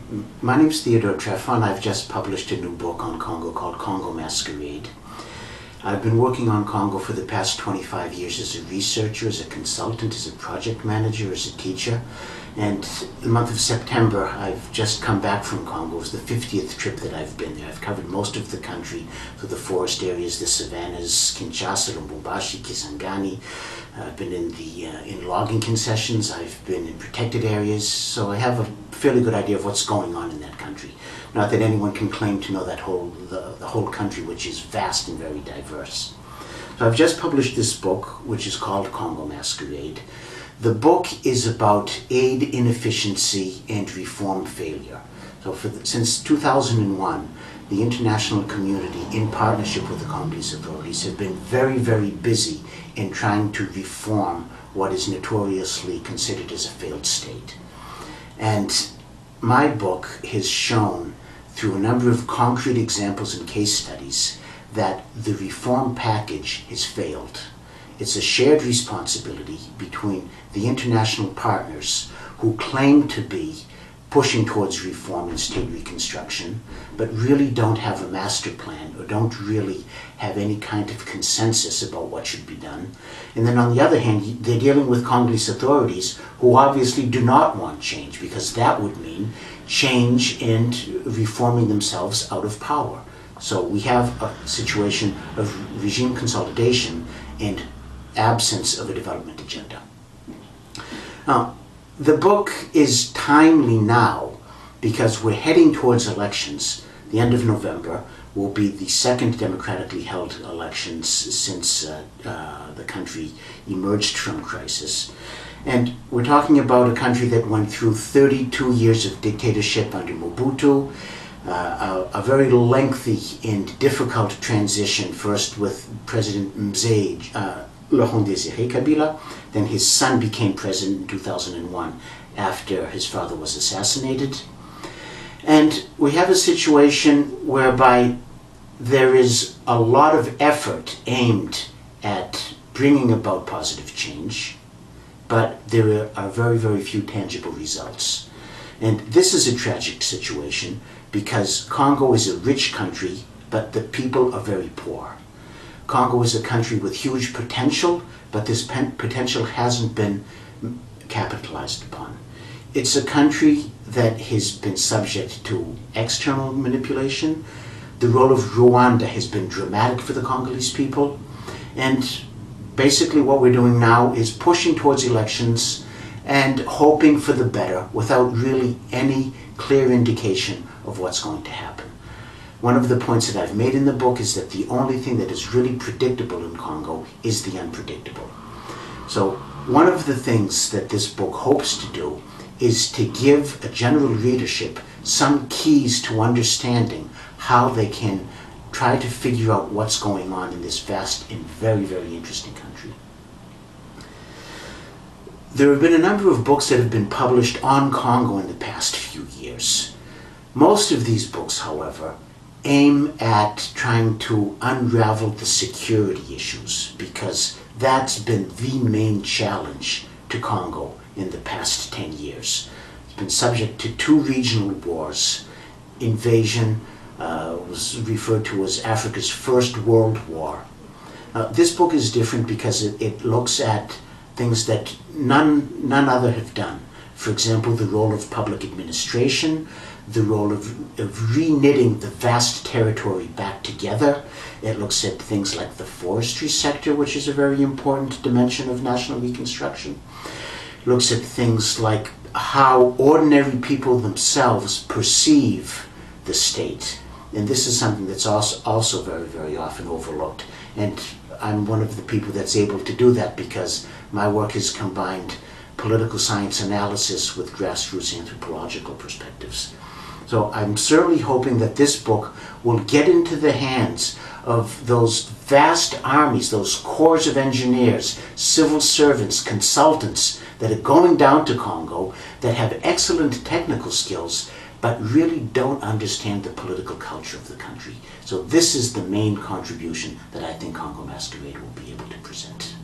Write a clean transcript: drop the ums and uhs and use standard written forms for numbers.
My name is Theodore Trefon. I've just published a new book on Congo called Congo Masquerade. I've been working on Congo for the past 25 years as a researcher, as a consultant, as a project manager, as a teacher. And the month of September, I've just come back from Congo. It was the 50th trip that I've been there. I've covered most of the country through the forest areas, the savannas, Kinshasa, Lubumbashi, Kisangani. I've been in logging concessions. I've been in protected areas. So I have a fairly good idea of what's going on in that country. Not that anyone can claim to know that the whole country, which is vast and very diverse. So I've just published this book, which is called Congo Masquerade. The book is about aid inefficiency and reform failure. So since 2001, the international community, in partnership with the Congolese authorities, have been very, very busy in trying to reform what is notoriously considered as a failed state. And my book has shown, through a number of concrete examples and case studies, that the reform package has failed. It's a shared responsibility between the international partners who claim to be pushing towards reform and state reconstruction, but really don't have a master plan or don't really have any kind of consensus about what should be done. And then on the other hand, they're dealing with Congolese authorities who obviously do not want change, because that would mean change and reforming themselves out of power. So we have a situation of regime consolidation and absence of a development agenda. Now, the book is timely now because we're heading towards elections. The end of November will be the second democratically held elections since the country emerged from crisis. And we're talking about a country that went through 32 years of dictatorship under Mobutu, a very lengthy and difficult transition, first with President Laurent Désiré Kabila. Then his son became president in 2001 after his father was assassinated. And we have a situation whereby there is a lot of effort aimed at bringing about positive change, but there are very, very few tangible results. And this is a tragic situation because Congo is a rich country, but the people are very poor. Congo is a country with huge potential, but this potential hasn't been capitalized upon. It's a country that has been subject to external manipulation. The role of Rwanda has been dramatic for the Congolese people. And basically what we're doing now is pushing towards elections and hoping for the better without really any clear indication of what's going to happen. One of the points that I've made in the book is that the only thing that is really predictable in Congo is the unpredictable. So one of the things that this book hopes to do is to give a general readership some keys to understanding how they can try to figure out what's going on in this vast and very, very interesting country. There have been a number of books that have been published on Congo in the past few years. Most of these books, however, aim at trying to unravel the security issues, because that's been the main challenge to Congo in the past 10 years. It's been subject to 2 regional wars. Invasion was referred to as Africa's First World War. This book is different because it looks at things that none other have done. For example, the role of public administration, the role of re-knitting the vast territory back together. It looks at things like the forestry sector, which is a very important dimension of national reconstruction. It looks at things like how ordinary people themselves perceive the state. And this is something that's also very, very often overlooked. And I'm one of the people that's able to do that because my work has combined political science analysis with grassroots anthropological perspectives. So I'm certainly hoping that this book will get into the hands of those vast armies, those corps of engineers, civil servants, consultants that are going down to Congo that have excellent technical skills but really don't understand the political culture of the country. So this is the main contribution that I think Congo Masquerade will be able to present.